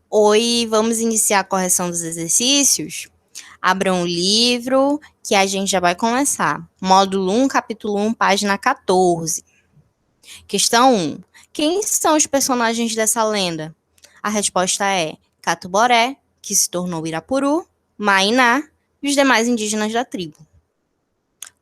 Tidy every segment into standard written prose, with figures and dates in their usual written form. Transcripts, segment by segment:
Oi, vamos iniciar a correção dos exercícios? Abram o livro que a gente já vai começar. Módulo 1, capítulo 1, página 14. Questão 1. Quem são os personagens dessa lenda? A resposta é Catu-Boré, que se tornou Irapuru, Mainá e os demais indígenas da tribo.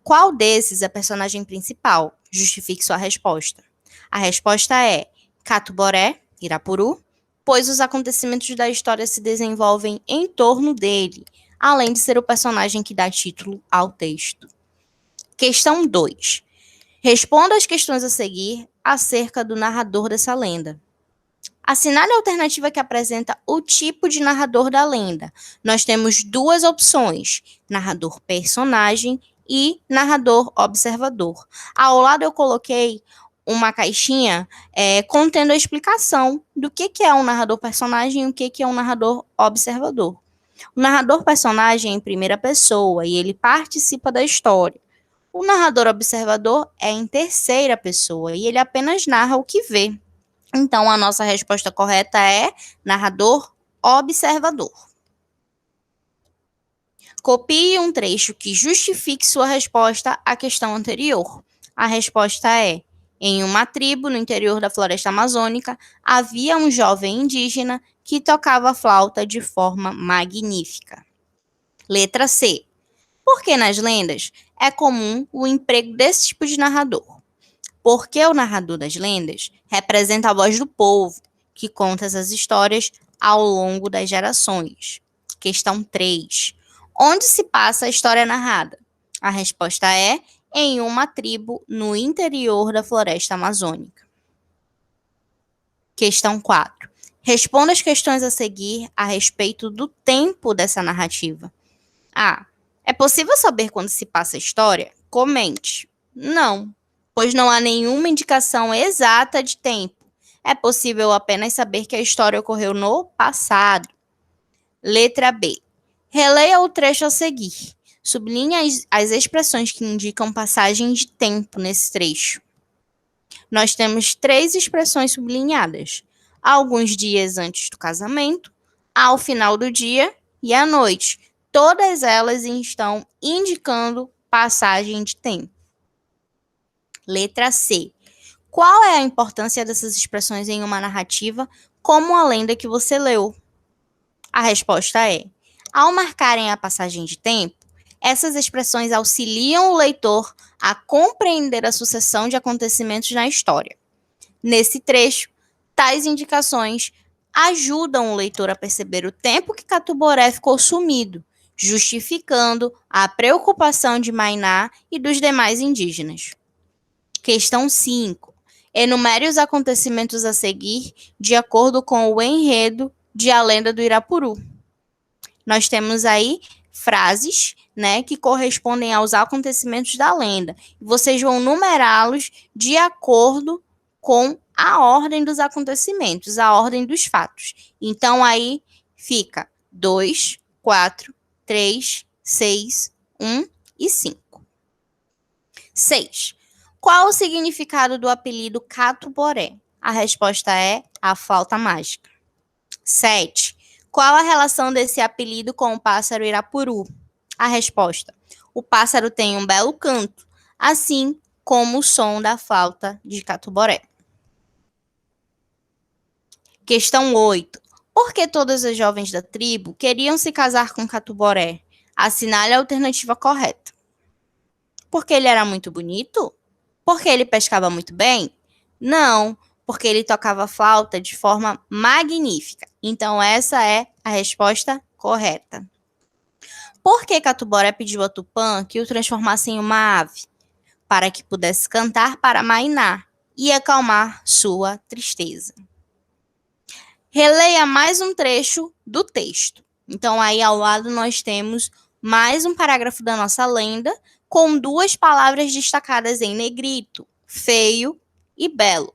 Qual desses é personagem principal? Justifique sua resposta. A resposta é Catu-Boré, Irapuru, pois os acontecimentos da história se desenvolvem em torno dele, além de ser o personagem que dá título ao texto. Questão 2. Responda as questões a seguir acerca do narrador dessa lenda. Assinale a alternativa que apresenta o tipo de narrador da lenda. Nós temos duas opções: narrador personagem e narrador observador. Ao lado eu coloquei uma caixinha contendo a explicação do que é um narrador personagem e o que é um narrador observador. O narrador personagem é em primeira pessoa e ele participa da história. O narrador observador é em terceira pessoa e ele apenas narra o que vê. Então, a nossa resposta correta é narrador observador. Copie um trecho que justifique sua resposta à questão anterior. A resposta é: em uma tribo no interior da floresta amazônica, havia um jovem indígena que tocava flauta de forma magnífica. Letra C. Por que nas lendas é comum o emprego desse tipo de narrador? Porque o narrador das lendas representa a voz do povo, que conta essas histórias ao longo das gerações. Questão 3. Onde se passa a história narrada? A resposta é em uma tribo no interior da floresta amazônica. Questão 4. Responda as questões a seguir a respeito do tempo dessa narrativa. A. É possível saber quando se passa a história? Comente. Não, pois não há nenhuma indicação exata de tempo. É possível apenas saber que a história ocorreu no passado. Letra B. Releia o trecho a seguir. Sublinhe as expressões que indicam passagem de tempo nesse trecho. Nós temos 3 expressões sublinhadas: alguns dias antes do casamento, ao final do dia e à noite. Todas elas estão indicando passagem de tempo. Letra C. Qual é a importância dessas expressões em uma narrativa, como a lenda que você leu? A resposta é: ao marcarem a passagem de tempo, essas expressões auxiliam o leitor a compreender a sucessão de acontecimentos na história. Nesse trecho, tais indicações ajudam o leitor a perceber o tempo que Catu-Boré ficou sumido, justificando a preocupação de Mainá e dos demais indígenas. Questão 5. Enumere os acontecimentos a seguir de acordo com o enredo de A Lenda do Irapuru. Nós temos aí frases, que correspondem aos acontecimentos da lenda. Vocês vão numerá-los de acordo com a ordem dos acontecimentos, a ordem dos fatos. Então, aí fica 2, 4, 3, 6, 1 e 5. 6. Qual o significado do apelido Catu-Boré? A resposta é a flauta mágica. 7. Qual a relação desse apelido com o pássaro Irapuru? A resposta: o pássaro tem um belo canto, assim como o som da flauta de Catu-Boré. Questão 8. Por que todas as jovens da tribo queriam se casar com Catu-Boré? Assinale a alternativa correta. Porque ele era muito bonito? Porque ele pescava muito bem? Não, porque ele tocava flauta de forma magnífica. Então, essa é a resposta correta. Por que Catu-Boré pediu a Tupã que o transformasse em uma ave? Para que pudesse cantar para Mainá e acalmar sua tristeza. Releia mais um trecho do texto. Então, aí ao lado nós temos mais um parágrafo da nossa lenda, com 2 palavras destacadas em negrito: feio e belo.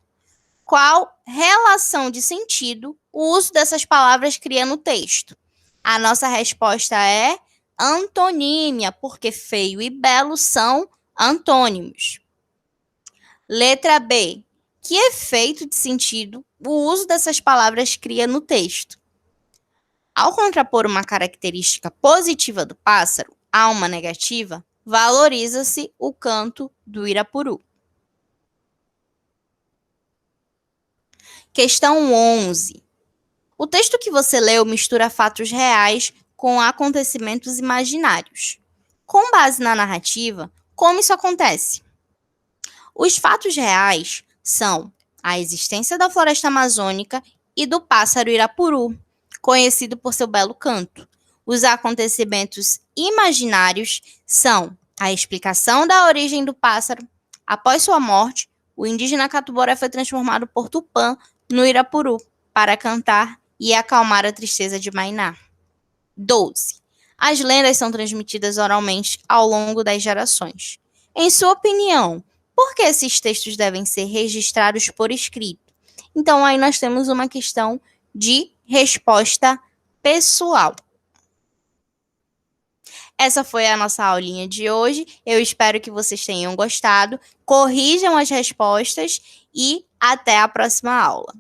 Qual relação de sentido o uso dessas palavras cria no texto? A nossa resposta é antonímia, porque feio e belo são antônimos. Letra B. Que efeito de sentido o uso dessas palavras cria no texto? Ao contrapor uma característica positiva do pássaro a uma negativa, valoriza-se o canto do Irapuru. Questão 11. O texto que você leu mistura fatos reais com acontecimentos imaginários. Com base na narrativa, como isso acontece? Os fatos reais são a existência da floresta amazônica e do pássaro Irapuru, conhecido por seu belo canto. Os acontecimentos imaginários são a explicação da origem do pássaro. Após sua morte, o indígena Catuboré foi transformado por Tupã no Irapuru para cantar e acalmar a tristeza de Mainá. 12. As lendas são transmitidas oralmente ao longo das gerações. Em sua opinião, por que esses textos devem ser registrados por escrito? Então, aí nós temos uma questão de resposta pessoal. Essa foi a nossa aulinha de hoje. Eu espero que vocês tenham gostado. Corrijam as respostas e até a próxima aula.